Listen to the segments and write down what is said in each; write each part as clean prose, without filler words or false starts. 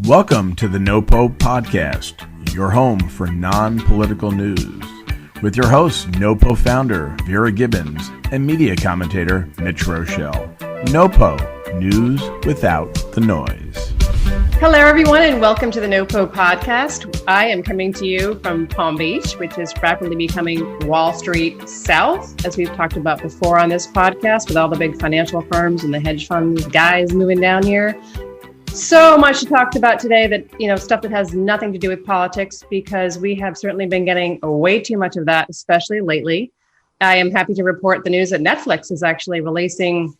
Welcome to the NoPo Podcast, your home for non-political news, with your hosts, NoPo founder Vera Gibbons and media commentator Mitch Roschelle. NoPo, news without the noise. Hello, everyone, and welcome to the NoPo Podcast. I am coming to you from Palm Beach, which is rapidly becoming Wall Street South, as we've talked about before on this podcast, with all the big financial firms and the hedge funds guys moving down here. So much to talk about today that, stuff that has nothing to do with politics, because we have certainly been getting way too much of that, especially lately. I am happy to report the news that Netflix is actually releasing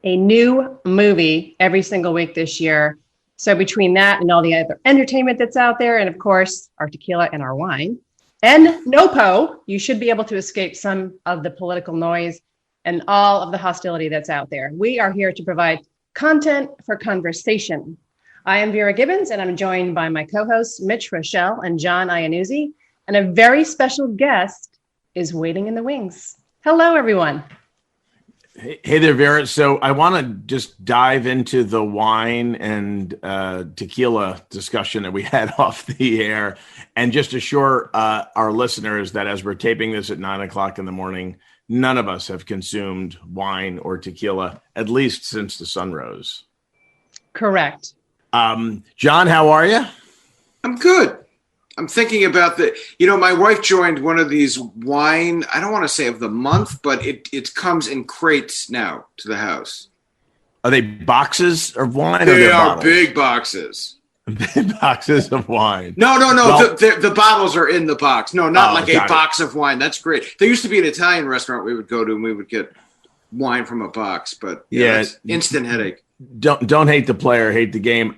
a new movie every single week this year. So between that and all the other entertainment that's out there, and of course, our tequila and our wine, and NoPo, you should be able to escape some of the political noise and all of the hostility that's out there. We are here to provide content for conversation. I am Vera Gibbons, and I'm joined by my co-hosts, Mitch Roschelle and John Iannuzzi, and a very special guest is waiting in the wings. Hello, everyone. Hey there, Vera. So I want to just dive into the wine and tequila discussion that we had off the air, and just assure our listeners that as we're taping this at 9 o'clock in the morning, none of us have consumed wine or tequila, at least since the sun rose. Correct. John, how are you? I'm good. I'm thinking about my wife joined one of these wine, I don't want to say of the month, but it comes in crates now to the house. Are they boxes of wine? They are big boxes. Big boxes of wine. No. Well, the bottles are in the box. No, not like a box of wine. That's great. There used to be an Italian restaurant we would go to, and we would get wine from a box. But that's instant headache. Don't hate the player, hate the game.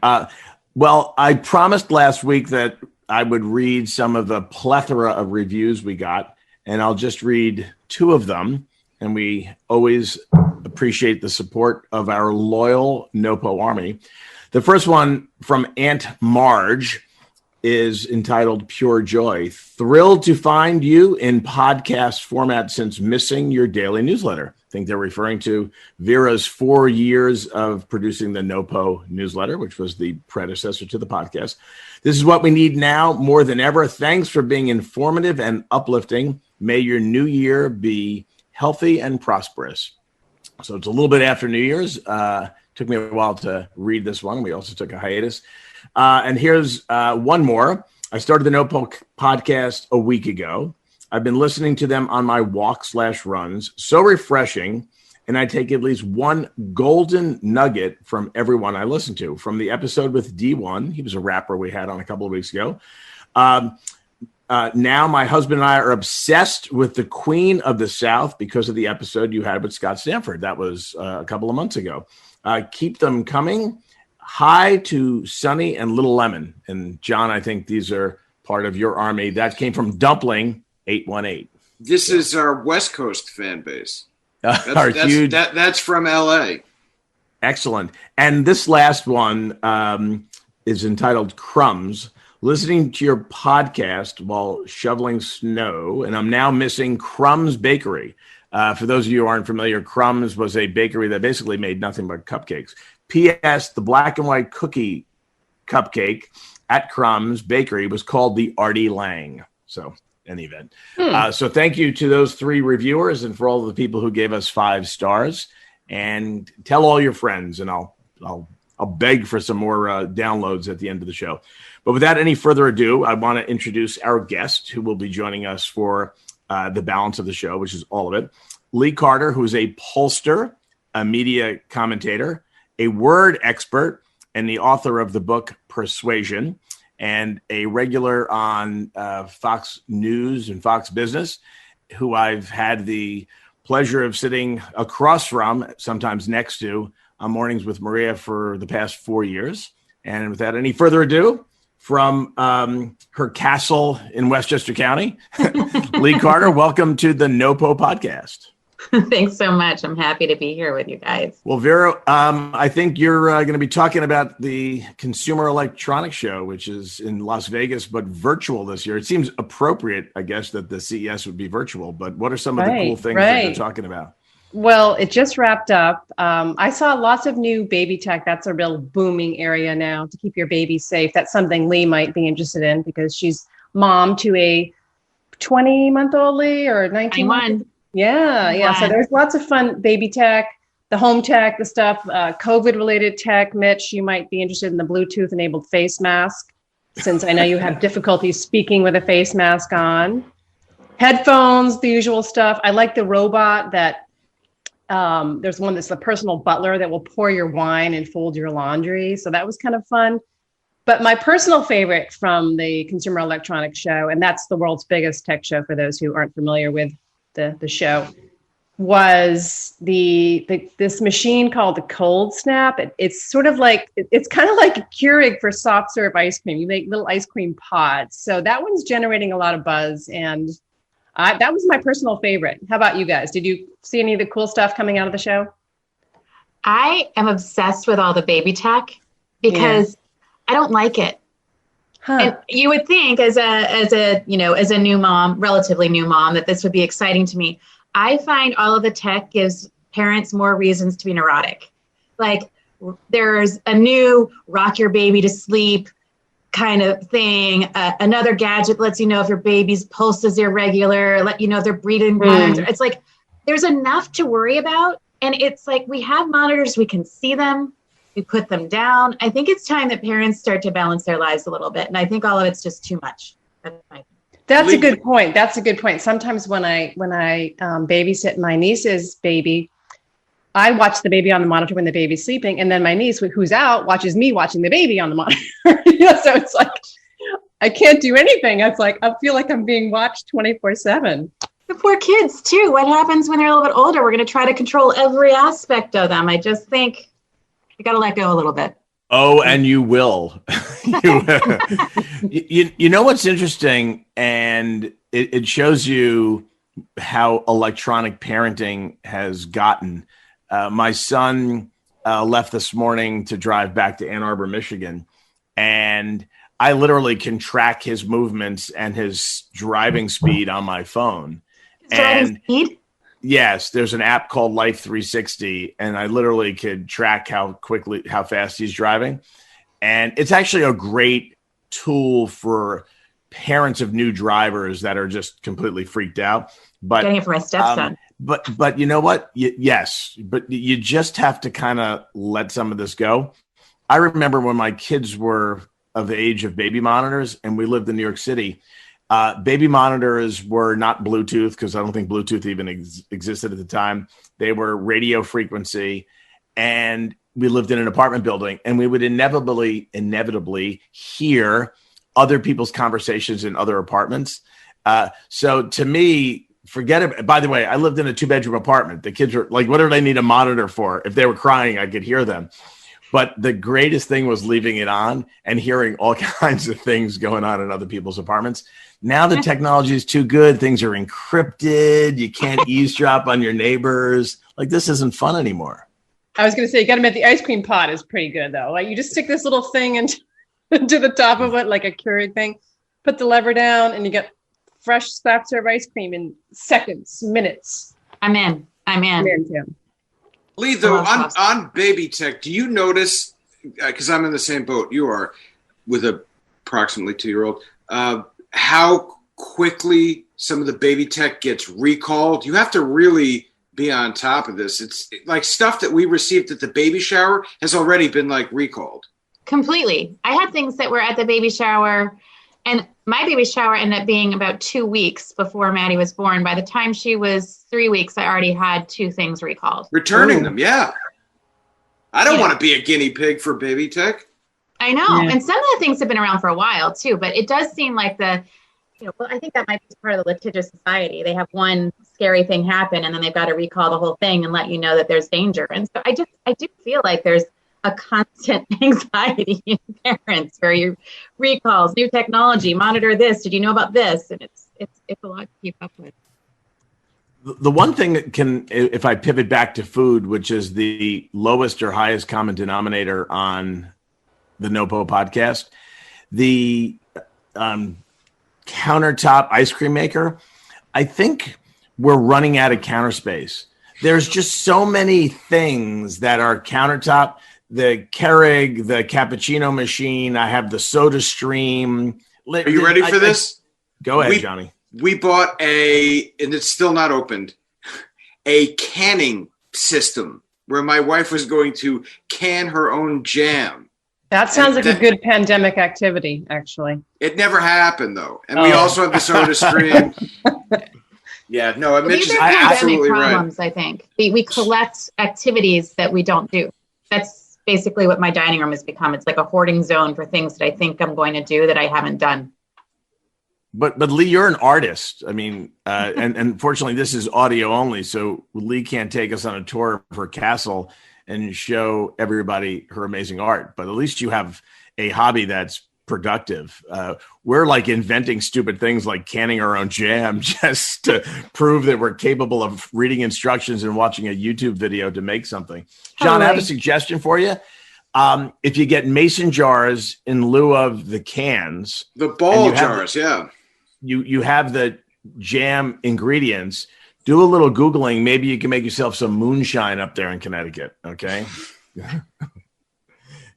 Well, I promised last week that I would read some of the plethora of reviews we got, and I'll just read two of them. And we always appreciate the support of our loyal NoPo Army. The first one from Aunt Marge is entitled Pure Joy. Thrilled to find you in podcast format since missing your daily newsletter. I think they're referring to Vera's 4 years of producing the NoPo newsletter, which was the predecessor to the podcast. This is what we need now more than ever. Thanks for being informative and uplifting. May your new year be healthy and prosperous. So it's a little bit after New Year's. Took me a while to read this one. We also took a hiatus. And here's one more. I started the NoPo podcast a week ago. I've been listening to them on my walk/runs. So refreshing. And I take at least one golden nugget from everyone I listen to. From the episode with D1, he was a rapper we had on a couple of weeks ago. Now my husband and I are obsessed with the Queen of the South because of the episode you had with Scott Stanford. That was a couple of months ago. Keep them coming. Hi to Sunny and Little Lemon. And John, I think these are part of your army. That came from Dumpling 818. This is our West Coast fan base. Huge. That's from LA. Excellent. And this last one is entitled Crumbs. Listening to your podcast while shoveling snow, and I'm now missing Crumbs Bakery. For those of you who aren't familiar, Crumbs was a bakery that basically made nothing but cupcakes. P.S. The black and white cookie cupcake at Crumbs Bakery was called the Artie Lang. So, in any event. So thank you to those three reviewers and for all the people who gave us 5 stars. And tell all your friends, and I'll beg for some more downloads at the end of the show. But without any further ado, I want to introduce our guest who will be joining us for the balance of the show, which is all of it. Lee Carter, who is a pollster, a media commentator, a word expert, and the author of the book Persuasion, and a regular on Fox News and Fox Business, who I've had the pleasure of sitting across from, sometimes next to, on Mornings with Maria for the past 4 years. And without any further ado, from her castle in Westchester County, Lee Carter, welcome to the NoPo Podcast. Thanks so much. I'm happy to be here with you guys. Well, Vera, I think you're going to be talking about the Consumer Electronics Show, which is in Las Vegas, but virtual this year. It seems appropriate, I guess, that the CES would be virtual, but what are some of the cool things that you're talking about? Well, it just wrapped up. I saw lots of new baby tech. That's a real booming area now to keep your baby safe. That's something Lee might be interested in because she's mom to a 20-month-old Lee or 19-month. Yeah. So there's lots of fun baby tech, the home tech, the stuff, COVID-related tech. Mitch, you might be interested in the Bluetooth-enabled face mask, since I know you have difficulty speaking with a face mask on. Headphones, the usual stuff. I like the robot that there's one that's the personal butler that will pour your wine and fold your laundry. So that was kind of fun. But my personal favorite from the Consumer Electronics Show, and that's the world's biggest tech show for those who aren't familiar with the show, was this machine called the Cold Snap. It's sort of like, it's kind of like a Keurig for soft serve ice cream. You make little ice cream pods. So that one's generating a lot of buzz, and that was my personal favorite. How about you guys? Did you see any of the cool stuff coming out of the show? I am obsessed with all the baby tech because I don't like it. And you would think as a new mom, relatively new mom, that this would be exciting to me. I find all of the tech gives parents more reasons to be neurotic. Like there's a new rock your baby to sleep kind of thing. Another gadget lets you know if your baby's pulse is irregular, let you know if they're breathing patterns. It's like there's enough to worry about. And it's like we have monitors, we can see them, we put them down. I think it's time that parents start to balance their lives a little bit. And I think all of it's just too much. That's a good point. Sometimes when I babysit my niece's baby, I watch the baby on the monitor when the baby's sleeping, and then my niece, who's out, watches me watching the baby on the monitor. So it's like I can't do anything. It's like I feel like I'm being watched 24/7. The poor kids too. What happens when they're a little bit older? We're going to try to control every aspect of them. I just think you got to let go a little bit. Oh, and you will. You know what's interesting, and it shows you how electronic parenting has gotten. My son left this morning to drive back to Ann Arbor, Michigan, and I literally can track his movements and his driving speed on my phone. Driving speed? Yes, there's an app called Life 360, and I literally could track how fast he's driving. And it's actually a great tool for parents of new drivers that are just completely freaked out. But getting it for my stepson. But you know what? Yes, but you just have to kind of let some of this go. I remember when my kids were of the age of baby monitors and we lived in New York City, baby monitors were not Bluetooth because I don't think Bluetooth even existed at the time. They were radio frequency, and we lived in an apartment building, and we would inevitably hear other people's conversations in other apartments. So to me, forget it. By the way, I lived in a 2-bedroom apartment. The kids were like, what do they need a monitor for? If they were crying, I could hear them. But the greatest thing was leaving it on and hearing all kinds of things going on in other people's apartments. Now the technology is too good. Things are encrypted. You can't eavesdrop on your neighbors. Like, this isn't fun anymore. I was going to say, you got to admit the ice cream pot is pretty good, though. Like, you just stick this little thing into the top of it, like a Keurig thing, put the lever down, and you get fresh soft serve ice cream in seconds, minutes. I'm in. Tim. Lee, though, on baby tech, do you notice, because I'm in the same boat you are with a approximately 2-year-old, how quickly some of the baby tech gets recalled? You have to really be on top of this. It's like stuff that we received at the baby shower has already been like recalled. Completely. I had things that were at the baby shower, and my baby shower ended up being about 2 weeks before Maddie was born. By the time she was 3 weeks, I already had 2 things recalled. Returning them, yeah. I don't want to be a guinea pig for baby tech. I know. Yeah. And some of the things have been around for a while too, but it does seem like I think that might be part of the litigious society. They have one scary thing happen and then they've got to recall the whole thing and let you know that there's danger. And so I do feel like there's a constant anxiety in parents for your recalls, new technology, monitor this. Did you know about this? And it's a lot to keep up with. The one thing that can, if I pivot back to food, which is the lowest or highest common denominator on the NoPo podcast, the countertop ice cream maker, I think we're running out of counter space. there's just so many things that are countertop. The Keurig, the cappuccino machine. I have the Soda Stream. Are you ready for this? Go ahead, Johnny. We bought and it's still not opened, a canning system where my wife was going to can her own jam. That sounds like a good pandemic activity, actually. It never happened, though. And we also have the Soda Stream. Yeah, no, Mitch is absolutely problems, right. I think. We collect activities that we don't do. That's basically what my dining room has become. It's like a hoarding zone for things that I think I'm going to do that I haven't done. But Lee, you're an artist. I mean, and unfortunately, this is audio only, so Lee can't take us on a tour of her castle and show everybody her amazing art. But at least you have a hobby that's productive. We're like inventing stupid things like canning our own jam just to prove that we're capable of reading instructions and watching a YouTube video to make something. John, I have a suggestion for you. If you get mason jars in lieu of the cans, the ball jars, you have the jam ingredients. Do a little Googling. Maybe you can make yourself some moonshine up there in Connecticut. Okay.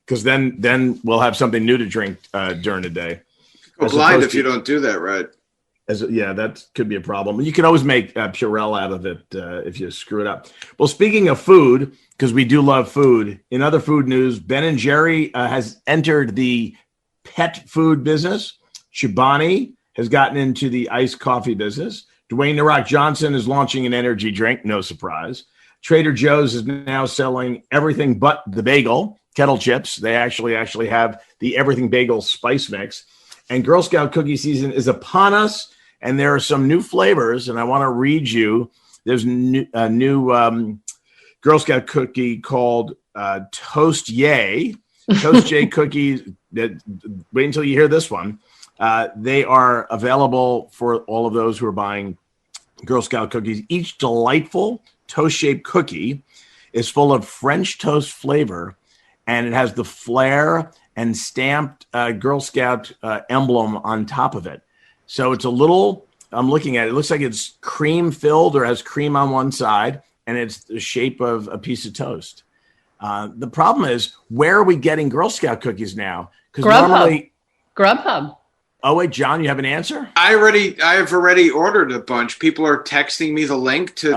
Because then we'll have something new to drink during the day. Go blind if you don't do that right. That could be a problem. You can always make Purell out of it if you screw it up. Well, speaking of food, because we do love food, in other food news, Ben & Jerry has entered the pet food business. Chobani has gotten into the iced coffee business. Dwayne "The Rock" Johnson is launching an energy drink. No surprise. Trader Joe's is now selling everything but the bagel. Kettle chips. They actually have the everything bagel spice mix. And Girl Scout cookie season is upon us. And there are some new flavors. And I want to read you. There's a new Girl Scout cookie called Toast Yay. Toast Yay cookies. Wait until you hear this one. They are available for all of those who are buying Girl Scout cookies. Each delightful toast-shaped cookie is full of French toast flavor, and it has the flair and stamped Girl Scout emblem on top of it. So it's a little, I'm looking at it, it looks like it's cream filled or has cream on one side, and it's the shape of a piece of toast. The problem is, where are we getting Girl Scout cookies now? Because normally Grubhub. Oh wait, John, you have an answer? I have already ordered a bunch. People are texting me the link to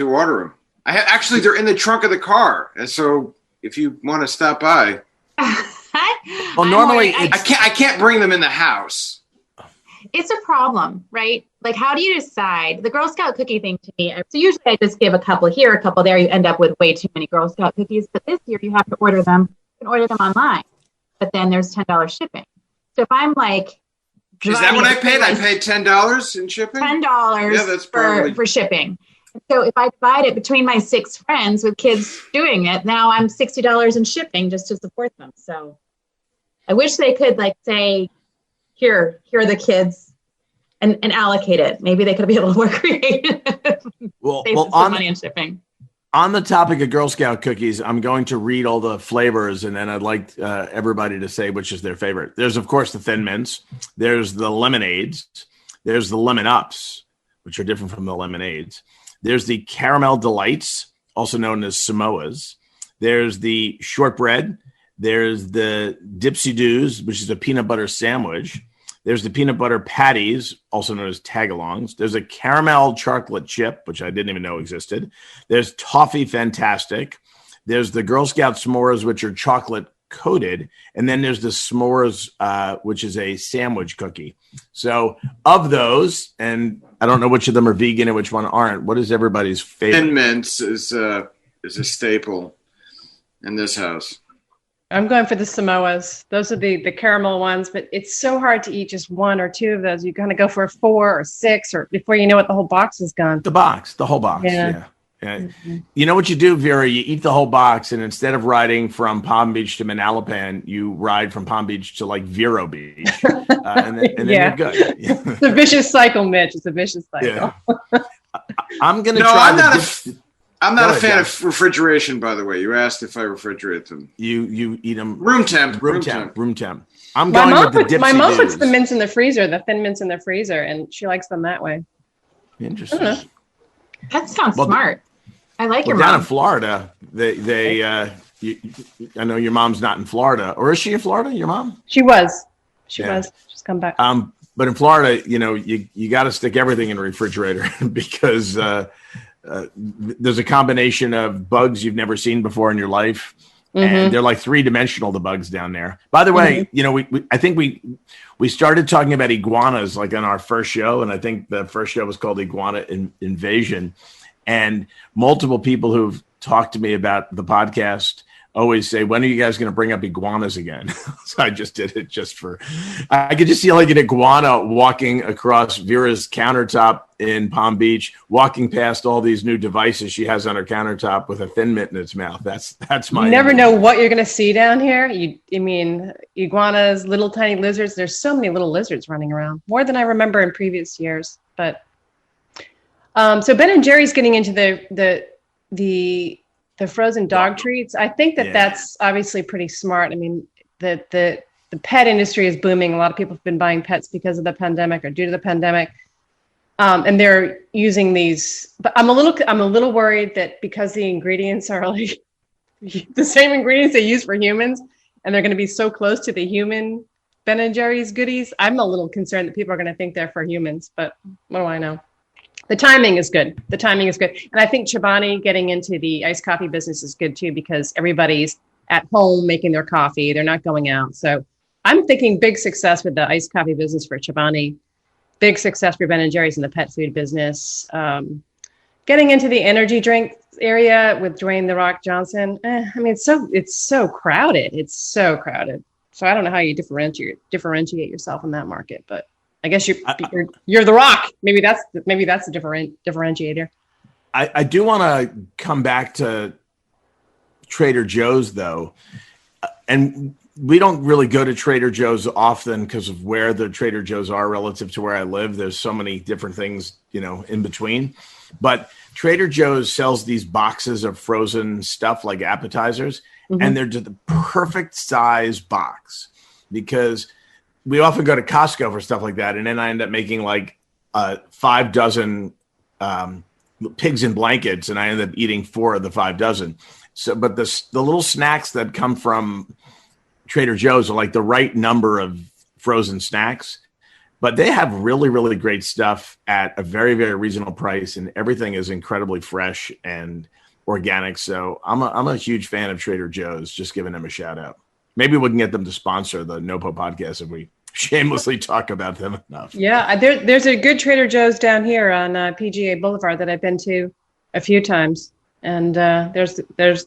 order them. Actually, they're in the trunk of the car, and so if you want to stop by, well, normally I can't bring them in the house. It's a problem, right? Like, how do you decide? The Girl Scout cookie thing to me, so usually I just give a couple here, a couple there. You end up with way too many Girl Scout cookies. But this year you have to order them. You can order them online, but then there's $10 shipping. So if I'm like, is that what I paid? I paid $10 in shipping? $10 for shipping. So if I divide it between my 6 friends with kids doing it, now I'm $60 in shipping just to support them. So I wish they could say, here are the kids and allocate it. Maybe they could be a little more creative. Well, on money in shipping. On the topic of Girl Scout cookies, I'm going to read all the flavors, and then I'd like everybody to say which is their favorite. There's, of course, the Thin Mints. There's the Lemonades. There's the Lemon Ups, which are different from the Lemonades. There's the Caramel Delights, also known as Samoas. There's the Shortbread. There's the Dipsy Doos, which is a peanut butter sandwich. There's the Peanut Butter Patties, also known as Tagalongs. There's a Caramel Chocolate Chip, which I didn't even know existed. There's Toffee Fantastic. There's the Girl Scout S'mores, which are chocolate coated. And then there's the S'mores, which is a sandwich cookie. So of those, and I don't know which of them are vegan and which one aren't, what is everybody's favorite? Thin Mints is a staple in this house. I'm going for the Samoas. Those are the caramel ones, but it's so hard to eat just 1 or 2 of those. You kind of go for 4 or 6, or before you know it, the whole box is gone. The whole box. Yeah. Mm-hmm. You know what you do, Vera? You eat the whole box, and instead of riding from Palm Beach to Manalapan, you ride from Palm Beach to Vero Beach, and then you're good. It's a vicious cycle, Mitch. It's a vicious cycle. Yeah. I'm going to try. I'm not a fan of refrigeration, by the way. You asked if I refrigerate them. You eat them room temp. I'm going with the Dipsy My mom puts Doos. the mints in the freezer, the Thin Mints in the freezer, and she likes them that way. Interesting. That sounds smart. I like your down mom. in Florida, I know your mom's not in Florida, or is she in Florida? Your mom? She was. She's come back. But in Florida, you got to stick everything in the refrigerator because there's a combination of bugs you've never seen before in your life. And they're like 3-dimensional, the bugs down there. By the way, I think we started talking about iguanas like on our first show. And I think the first show was called Iguana Invasion. And multiple people who've talked to me about the podcast always say, when are you guys going to bring up iguanas again? So I just did it I could just see like an iguana walking across Vera's countertop in Palm Beach, walking past all these new devices she has on her countertop with a Thin Mint in its mouth. That's my. You never know what you're going to see down here. I mean, iguanas, little tiny lizards. There's so many little lizards running around, more than I remember in previous years. But so Ben and Jerry's getting into the frozen dog treats. I think that's obviously pretty smart. I mean, the pet industry is booming. A lot of people have been buying pets because of the pandemic or due to the pandemic. And they're using these, but I'm a little worried that because the ingredients are like the same ingredients they use for humans, and they're going to be so close to the human Ben and Jerry's goodies. I'm a little concerned that people are going to think they're for humans, but what do I know? The timing is good. And I think Chobani getting into the iced coffee business is good too, because everybody's at home making their coffee. They're not going out. So I'm thinking big success with the iced coffee business for Chobani. Big success for Ben and Jerry's in the pet food business. Getting into the energy drink area with Dwayne "The Rock" Johnson. I mean, it's so crowded. So I don't know how you differentiate yourself in that market, but I guess you're The Rock. Maybe that's the differentiator. I do want to come back to Trader Joe's though, and we don't really go to Trader Joe's often because of where the Trader Joe's are relative to where I live. There's so many different things, in between. But Trader Joe's sells these boxes of frozen stuff like appetizers, and they're just the perfect size box because we often go to Costco for stuff like that. And then I end up making like 5 dozen pigs in blankets, and I end up eating 4 of the 5 dozen. So, but the little snacks that come from Trader Joe's are like the right number of frozen snacks, but they have really, really great stuff at a very, very reasonable price, and everything is incredibly fresh and organic. So I'm a huge fan of Trader Joe's. Just giving them a shout out. Maybe we can get them to sponsor the NoPo podcast if we shamelessly talk about them enough. Yeah, there's a good Trader Joe's down here on PGA Boulevard that I've been to a few times, and there's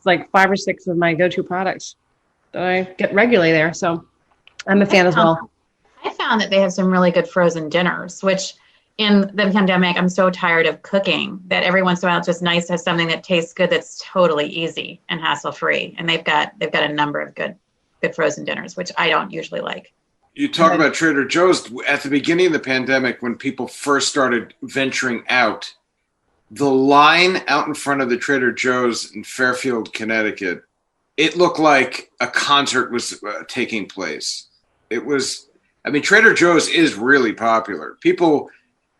like 5 or 6 of my go-to products that I get regularly there. So I'm a fan as well. I found that they have some really good frozen dinners, which in the pandemic, I'm so tired of cooking that every once in a while it's just nice to have something that tastes good that's totally easy and hassle-free. And they've got a number of good frozen dinners, which I don't usually like. You talk about Trader Joe's. At the beginning of the pandemic, when people first started venturing out, the line out in front of the Trader Joe's in Fairfield, Connecticut, it looked like a concert was taking place. It was, Trader Joe's is really popular. People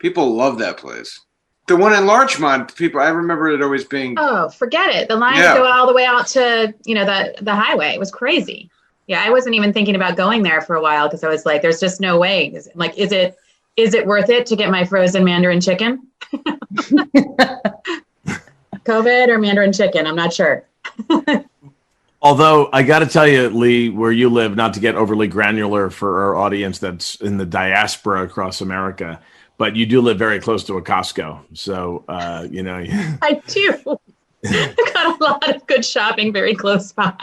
love that place. The one in Larchmont, I remember it always being. Oh, forget it. The lines go all the way out to, the highway. It was crazy. Yeah, I wasn't even thinking about going there for a while because I was like, there's just no way. Is it worth it to get my frozen Mandarin chicken? COVID or Mandarin chicken? I'm not sure. Although I got to tell you, Lee, where you live, not to get overly granular for our audience that's in the diaspora across America, but you do live very close to a Costco. So, I do. I've got a lot of good shopping very close by.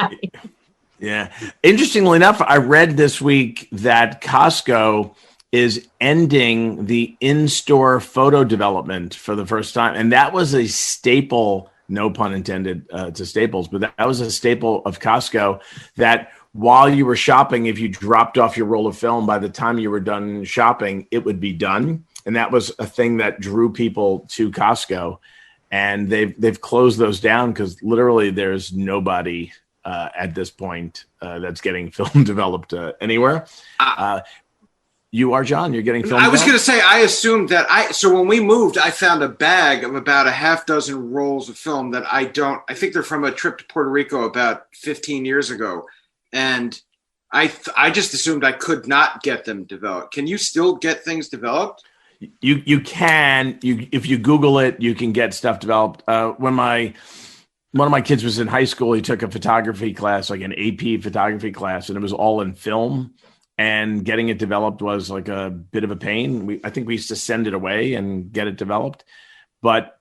Yeah. Interestingly enough, I read this week that Costco is ending the in-store photo development for the first time. And that was a staple, no pun intended to Staples, but that was a staple of Costco, that while you were shopping, if you dropped off your roll of film, by the time you were done shopping, it would be done. And that was a thing that drew people to Costco. And they've closed those down because literally there's nobody at this point that's getting film developed anywhere. You are, John. You're getting film. I was going to say, I assumed that so when we moved, I found a bag of about a half dozen rolls of film that I think they're from a trip to Puerto Rico about 15 years ago. And I just assumed I could not get them developed. Can you still get things developed? You can. If you Google it, you can get stuff developed. When one of my kids was in high school, he took a photography class, like an AP photography class, and it was all in film. And getting it developed was like a bit of a pain. I think we used to send it away and get it developed. But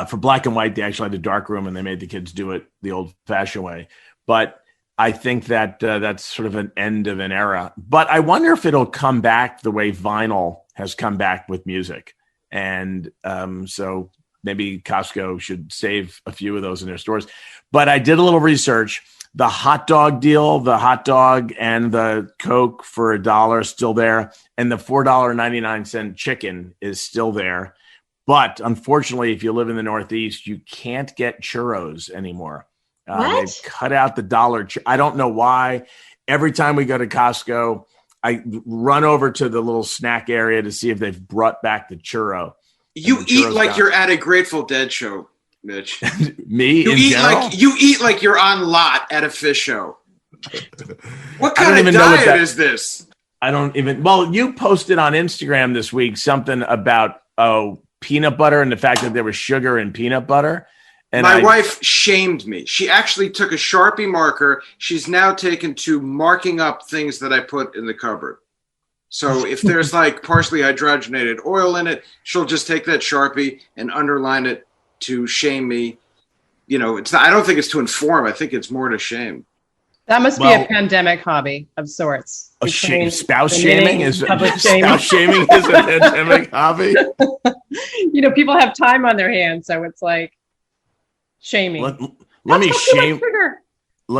for black and white, they actually had a dark room and they made the kids do it the old-fashioned way. But I think that that's sort of an end of an era. But I wonder if it'll come back the way vinyl has come back with music. And so maybe Costco should save a few of those in their stores. But I did a little research. The hot dog deal, the hot dog and the Coke for $1 still there. And the $4.99 chicken is still there. But unfortunately, if you live in the Northeast, you can't get churros anymore. They've cut out the dollar. I don't know why. Every time we go to Costco, I run over to the little snack area to see if they've brought back the churro. You eat like you're at a Grateful Dead show, Mitch. Me? You eat like you're on lot at a fish show. What kind of diet is this? I don't even. Well, you posted on Instagram this week something about peanut butter and the fact that there was sugar in peanut butter. And my wife shamed me. She actually took a Sharpie marker. She's now taken to marking up things that I put in the cupboard. So if there's like partially hydrogenated oil in it, she'll just take that Sharpie and underline it to shame me. You know, it's not, I don't think it's to inform. I think it's more to shame. That must be a pandemic hobby of sorts. Spouse shaming is a pandemic hobby. You know, people have time on their hands, so it's like shaming. Let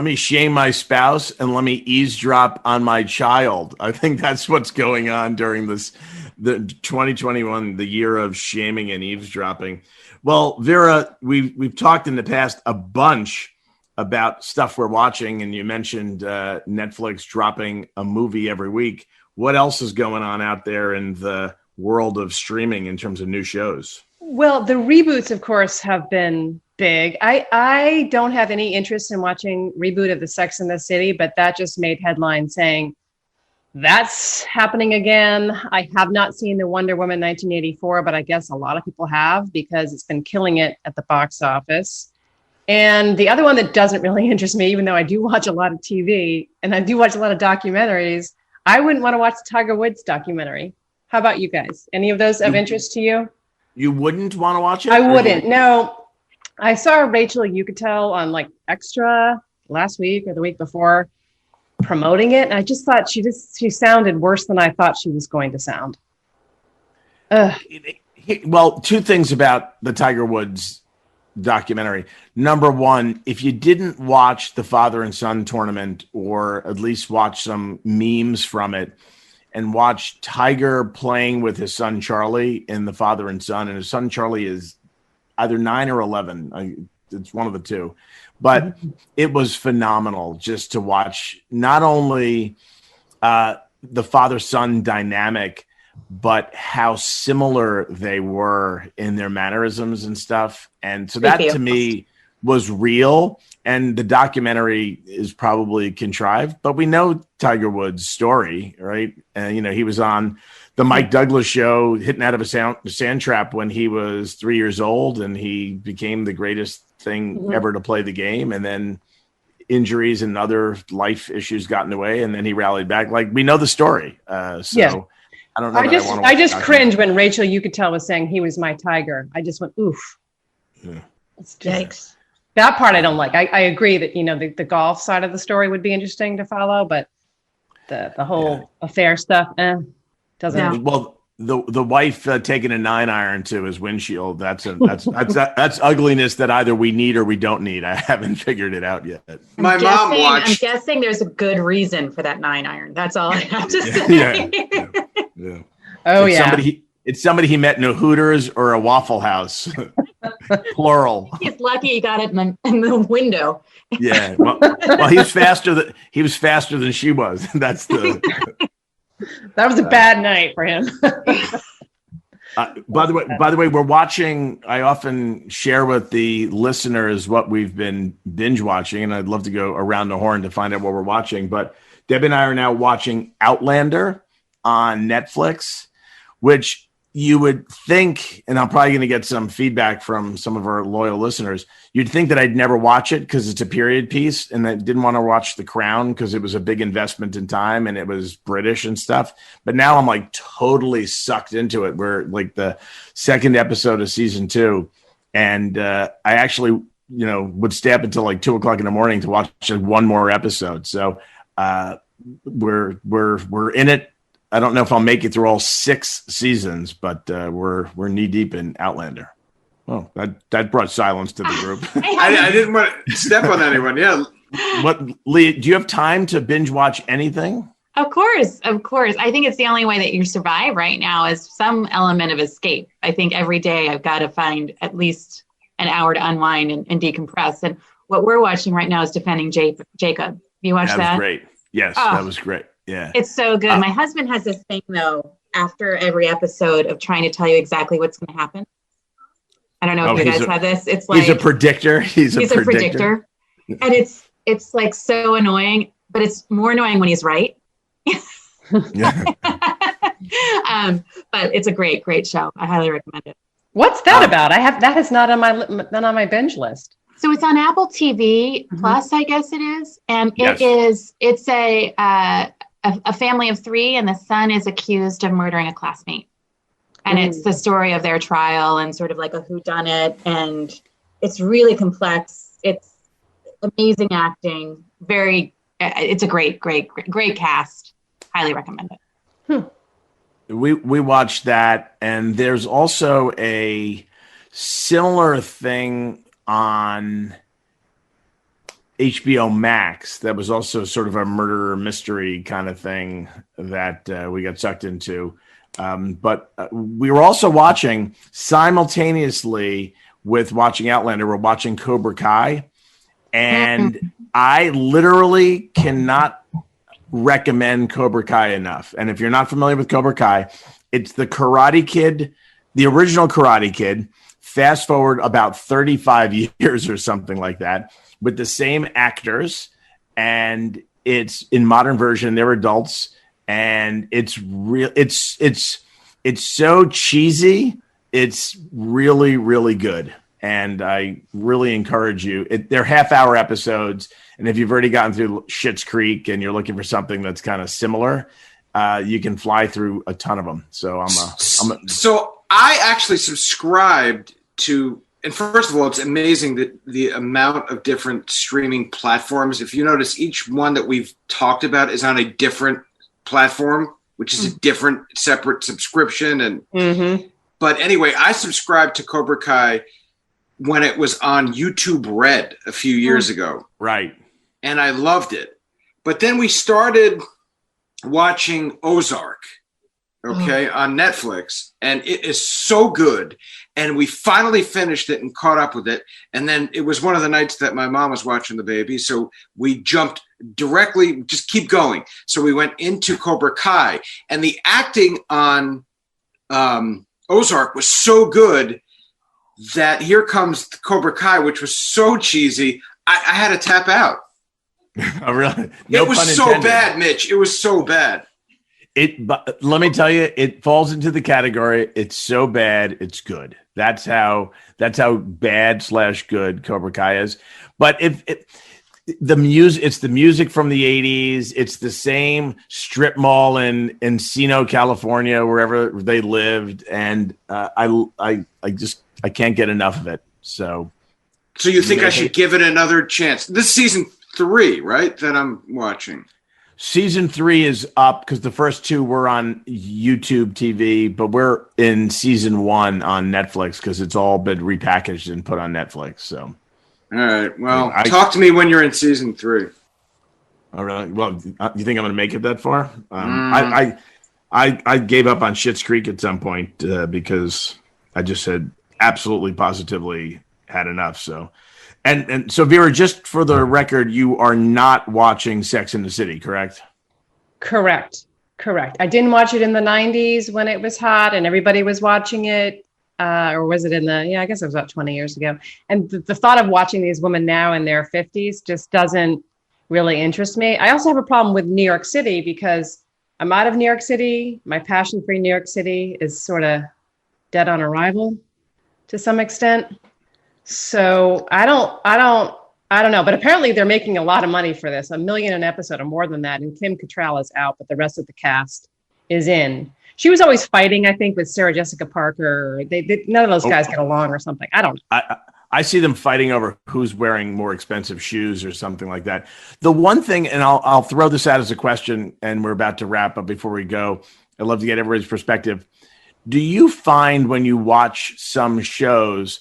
me shame my spouse and let me eavesdrop on my child. I think that's what's going on during the 2021, the year of shaming and eavesdropping. Well, Vera, we've talked in the past a bunch about stuff we're watching, and you mentioned Netflix dropping a movie every week. What else is going on out there in the world of streaming in terms of new shows? Well, the reboots, of course, have been big. I don't have any interest in watching reboot of the Sex and the City, but that just made headlines saying that's happening again. I have not seen the Wonder Woman 1984, but I guess a lot of people have because it's been killing it at the box office. And the other one that doesn't really interest me, even though I do watch a lot of TV and I do watch a lot of documentaries, I wouldn't want to watch the Tiger Woods documentary. How about you guys? Any of those of interest to you? You wouldn't want to watch it? I wouldn't. No. I saw Rachel Yucatel on like Extra last week or the week before promoting it. And I just thought she sounded worse than I thought she was going to sound. Well, two things about the Tiger Woods documentary. Number one, if you didn't watch the father and son tournament, or at least watch some memes from it, and watch Tiger playing with his son Charlie in the father and son, and his son Charlie is either 9 or 11. It's one of the two. But it was phenomenal just to watch not only the father-son dynamic, but how similar they were in their mannerisms and stuff. And so that to me was real. And the documentary is probably contrived, but we know Tiger Woods' story, right? And, he was on the Mike Douglas show, hitting out of a sand trap when he was 3 years old, and he became the greatest thing ever to play the game. And then injuries and other life issues got in the way, and then he rallied back. Like, we know the story. I don't know. I just cringe when Rachel Yucatel was saying he was my tiger. I just went, oof. Yeah. Yikes. That part I don't like. I agree that, the golf side of the story would be interesting to follow, but the whole affair stuff, doesn't. Yeah. Well, the wife taking a 9-iron to his windshield. That's ugliness that either we need or we don't need. I haven't figured it out yet. I'm guessing there's a good reason for that 9-iron. That's all I have to say. Yeah. Oh, it's somebody he met in a Hooters or a Waffle House. Plural. He's lucky he got it in the window. Yeah. Well, he was faster than she was. That's the. That was a bad night for him. By the way, we're watching. I often share with the listeners what we've been binge watching, and I'd love to go around the horn to find out what we're watching. But Debbie and I are now watching Outlander on Netflix, which you would think, and I'm probably going to get some feedback from some of our loyal listeners, you'd think that I'd never watch it because it's a period piece, and I didn't want to watch The Crown because it was a big investment in time and it was British and stuff. But now I'm like totally sucked into it. We're like the second episode of season 2. And I actually, would stay up until like 2:00 in the morning to watch just one more episode. So we're in it. I don't know if I'll make it through all 6 seasons, but we're knee deep in Outlander. Oh, that brought silence to the group. I didn't want to step on anyone. Yeah. What, Lee? Do you have time to binge watch anything? Of course. I think it's the only way that you survive right now is some element of escape. I think every day I've got to find at least an hour to unwind and decompress. And what we're watching right now is Defending Jacob. You watch that? That was great. Yes, that was great. Yeah. It's so good. My husband has this thing, though, after every episode of trying to tell you exactly what's going to happen. I don't know if you guys have this. It's like he's a predictor. He's a predictor. And it's like so annoying, but it's more annoying when he's right. Yeah. But it's a great show. I highly recommend it. What's that about? That is not on my binge list. So it's on Apple TV Plus, I guess it is, and it's a family of 3, and the son is accused of murdering a classmate, and it's the story of their trial and sort of like a whodunit, and it's really complex. It's amazing acting. It's a great cast. Highly recommend it. We watched that, and there's also a similar thing on HBO Max that was also sort of a murder mystery kind of thing that we got sucked into. But we were also watching simultaneously with watching Outlander, we're watching Cobra Kai. And I literally cannot recommend Cobra Kai enough. And if you're not familiar with Cobra Kai, it's the Karate Kid, the original Karate Kid, fast forward about 35 years or something like that, with the same actors, and it's in modern version. They're adults, and it's real. It's so cheesy. It's really, really good, and I really encourage you. They're half-hour episodes, and if you've already gotten through Schitt's Creek and you're looking for something that's kind of similar, you can fly through a ton of them. So So I actually subscribed to, and first of all, it's amazing that the amount of different streaming platforms. If you notice, each one that we've talked about is on a different platform, which is a different separate subscription. And but anyway, I subscribed to Cobra Kai when it was on YouTube Red a few years ago. Right. And I loved it. But then we started watching Ozark, on Netflix, and it is so good. And we finally finished it and caught up with it. And then it was one of the nights that my mom was watching the baby. So we jumped directly, just keep going. So we went into Cobra Kai, and the acting on Ozark was so good that here comes Cobra Kai, which was so cheesy. I had to tap out. Oh, really? It was so bad, Mitch. It was so bad. But let me tell you, it falls into the category. It's so bad, it's good. That's how bad / good Cobra Kai is. But the music, it's the music from the 80s. It's the same strip mall in Encino, California, wherever they lived, and I can't get enough of it. So you think I should give it another chance? This is season 3, right? That I'm watching. Season 3 is up because the first 2 were on YouTube TV, but we're in season 1 on Netflix because it's all been repackaged and put on Netflix. So, all right. Well, talk to me when you're in season 3. All right. Well, you think I'm going to make it that far? I gave up on Schitt's Creek at some point because I just had absolutely positively had enough. So. And so, Vera, just for the record, you are not watching Sex and the City, correct? Correct. Correct. I didn't watch it in the 90s when it was hot and everybody was watching it. Or was it I guess it was about 20 years ago. And the thought of watching these women now in their 50s just doesn't really interest me. I also have a problem with New York City because I'm out of New York City. My passion for New York City is sort of dead on arrival to some extent. So I don't know, but apparently they're making a lot of money for this, $1 million an episode or more than that. And Kim Cattrall is out, but the rest of the cast is in. She was always fighting, I think, with Sarah Jessica Parker. They none of those guys get along or something. I don't know. I see them fighting over who's wearing more expensive shoes or something like that. The one thing, and I'll throw this out as a question, and we're about to wrap up before we go. I'd love to get everybody's perspective. Do you find when you watch some shows,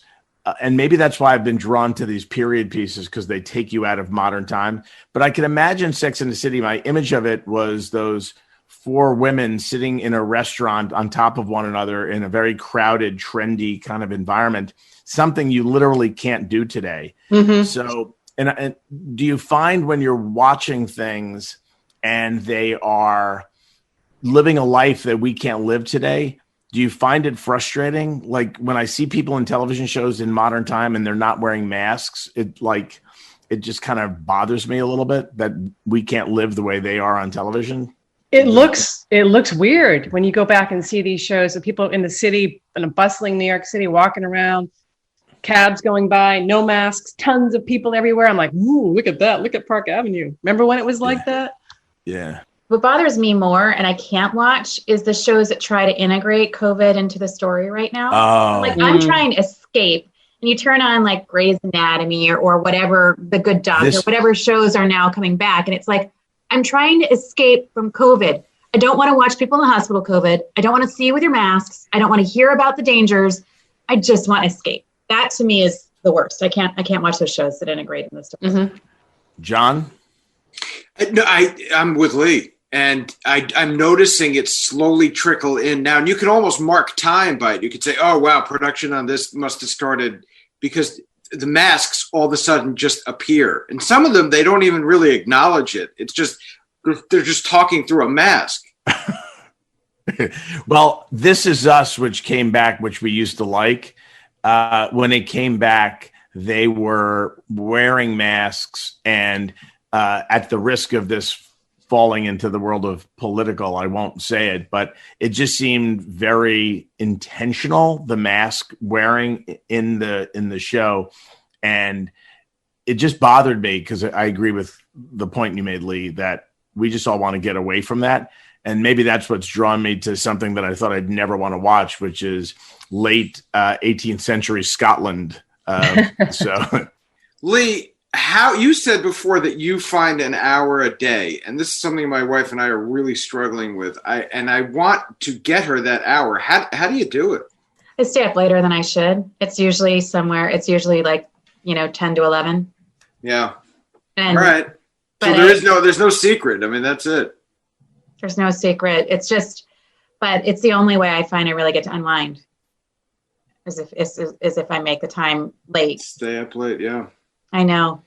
and maybe that's why I've been drawn to these period pieces because they take you out of modern time, but I can imagine Sex and the City, my image of it was those 4 women sitting in a restaurant on top of one another in a very crowded, trendy kind of environment, something you literally can't do today. Mm-hmm. So, and do you find when you're watching things and they are living a life that we can't live today, do you find it frustrating? Like when I see people in television shows in modern time and they're not wearing masks, it just kind of bothers me a little bit that we can't live the way they are on television. It looks weird when you go back and see these shows of people in the city, in a bustling New York City, walking around, cabs going by, no masks, tons of people everywhere. I'm like, ooh, look at that. Look at Park Avenue. Remember when it was like that? Yeah. What bothers me more, and I can't watch, is the shows that try to integrate COVID into the story right now. Oh. I'm trying to escape. And you turn on like Grey's Anatomy or whatever, The Good Doctor, whatever shows are now coming back. And it's like, I'm trying to escape from COVID. I don't want to watch people in the hospital COVID. I don't want to see you with your masks. I don't want to hear about the dangers. I just want to escape. That to me is the worst. I can't watch those shows that integrate in this stuff. Mm-hmm. John? No, I'm with Lee. And I'm noticing it slowly trickle in now. And you can almost mark time by it. You could say, oh, wow, production on this must have started because the masks all of a sudden just appear. And some of them, they don't even really acknowledge it. It's just, they're just talking through a mask. Well, This Is Us, which came back, which we used to like, when it came back, they were wearing masks and at the risk of this falling into the world of political, I won't say it, but it just seemed very intentional, the mask wearing in the show. And it just bothered me because I agree with the point you made, Lee, that we just all want to get away from that. And maybe that's what's drawn me to something that I thought I'd never want to watch, which is late 18th century Scotland. So, Lee, how you said before that you find an hour a day, and this is something my wife and I are really struggling with. I want to get her that hour. How do you do it? I stay up later than I should. It's usually like 10 to 11. Yeah. And, all right. So there's no secret. I mean, that's it. There's no secret. It's just, but it's the only way I find I really get to unwind. As if I make the time late. Stay up late. Yeah. I know.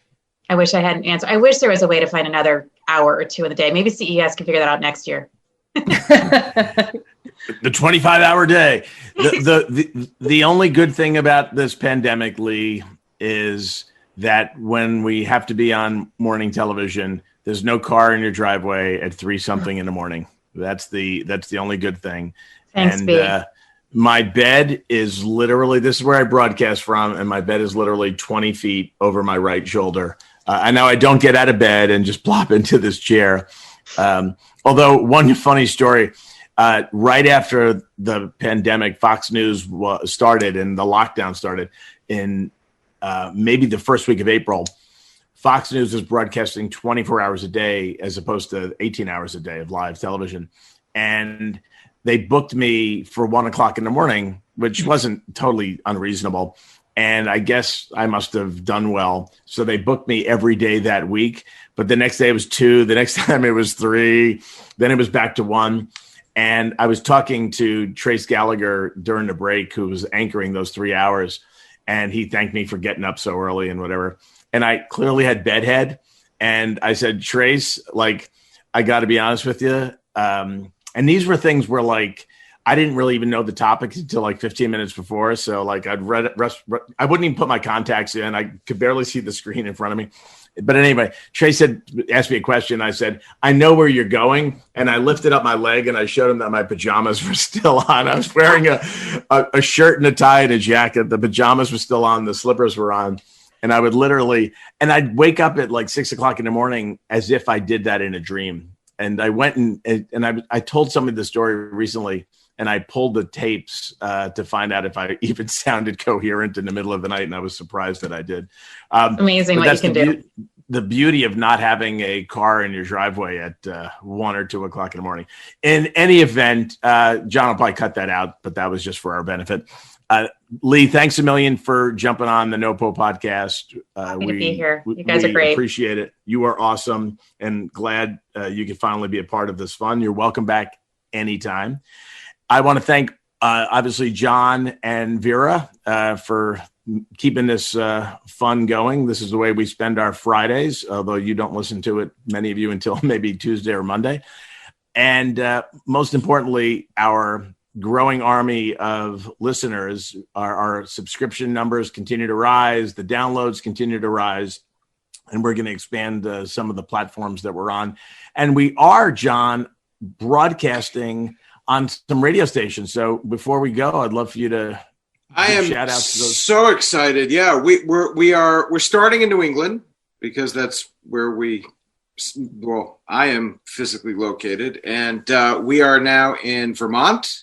I wish I had an answer. I wish there was a way to find another hour or two in the day. Maybe CES can figure that out next year. The 25-hour day. The only good thing about this pandemic, Lee, is that when we have to be on morning television, there's no car in your driveway at 3-something in the morning. That's the only good thing. Thanks, and my bed is literally, this is where I broadcast from, and my bed is literally 20 feet over my right shoulder. I know I don't get out of bed and just plop into this chair. Although one funny story, right after the pandemic, Fox News started and the lockdown started in maybe the first week of April. Fox News is broadcasting 24 hours a day as opposed to 18 hours a day of live television. And they booked me for 1:00 in the morning, which wasn't totally unreasonable. And I guess I must have done well. So they booked me every day that week. But the next day it was 2. The next time it was 3. Then it was back to 1. And I was talking to Trace Gallagher during the break, who was anchoring those 3 hours. And he thanked me for getting up so early and whatever. And I clearly had bedhead. And I said, Trace, I got to be honest with you. And these were things where like, I didn't really even know the topic until like 15 minutes before. So like I wouldn't even put my contacts in. I could barely see the screen in front of me. But anyway, Trey asked me a question. I said, I know where you're going. And I lifted up my leg and I showed him that my pajamas were still on. I was wearing a shirt and a tie and a jacket. The pajamas were still on. The slippers were on. And I would I'd wake up at like 6 o'clock in the morning as if I did that in a dream. And I went and I told somebody the story recently. And I pulled the tapes to find out if I even sounded coherent in the middle of the night. And I was surprised that I did. Amazing what you can do. The beauty of not having a car in your driveway at 1 or 2 o'clock in the morning. In any event, John will probably cut that out, but that was just for our benefit. Lee, thanks a million for jumping on the NoPo podcast. Happy to be here. You guys are great. Appreciate it. You are awesome and glad you could finally be a part of this fun. You're welcome back anytime. I want to thank, obviously, John and Vera for keeping this fun going. This is the way we spend our Fridays, although you don't listen to it, many of you, until maybe Tuesday or Monday. And most importantly, our growing army of listeners, our subscription numbers continue to rise. The downloads continue to rise. And we're going to expand some of the platforms that we're on. And we are, John, broadcasting on some radio stations. So before we go, I'd love for you to shout out to those. So excited. Yeah, we're starting in New England because that's where I am physically located. And we are now in Vermont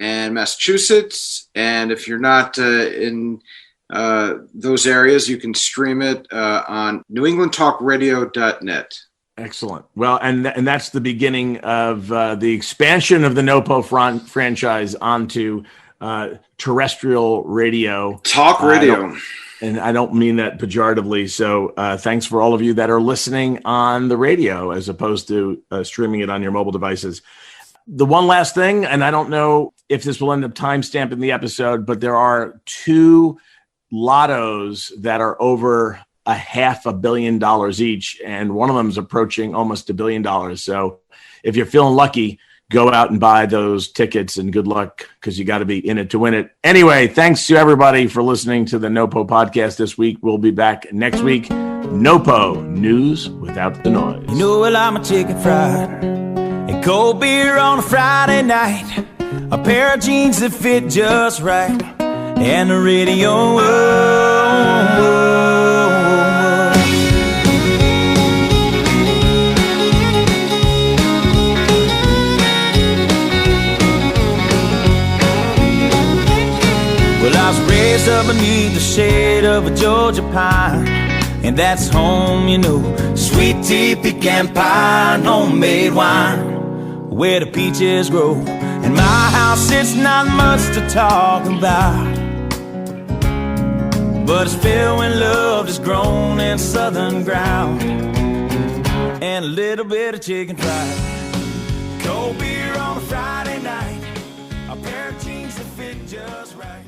and Massachusetts. And if you're not in those areas, you can stream it on newenglandtalkradio.net. Excellent. Well, and that's the beginning of the expansion of the NoPo franchise onto terrestrial radio. Talk radio. And I don't mean that pejoratively. So thanks for all of you that are listening on the radio as opposed to streaming it on your mobile devices. The one last thing, and I don't know if this will end up timestamping the episode, but there are 2 lottos that are over $500 million each, and one of them is approaching almost $1 billion. So if you're feeling lucky, go out and buy those tickets, and good luck, because you got to be in it to win it. Anyway, thanks to everybody for listening to the NoPo podcast this week. We'll be back next week. NoPo, news without the noise. You know, well, I'm a chicken fried and cold beer on a Friday night, a pair of jeans that fit just right, and the radio. Well, I was raised up beneath the shade of a Georgia pine, and that's home, you know, sweet tea, pecan pie, and homemade wine, where the peaches grow. In my house, it's not much to talk about, but it's filled when love is grown in southern ground, and a little bit of chicken fried, cold beer on a Friday night, a pair of jeans that fit just right.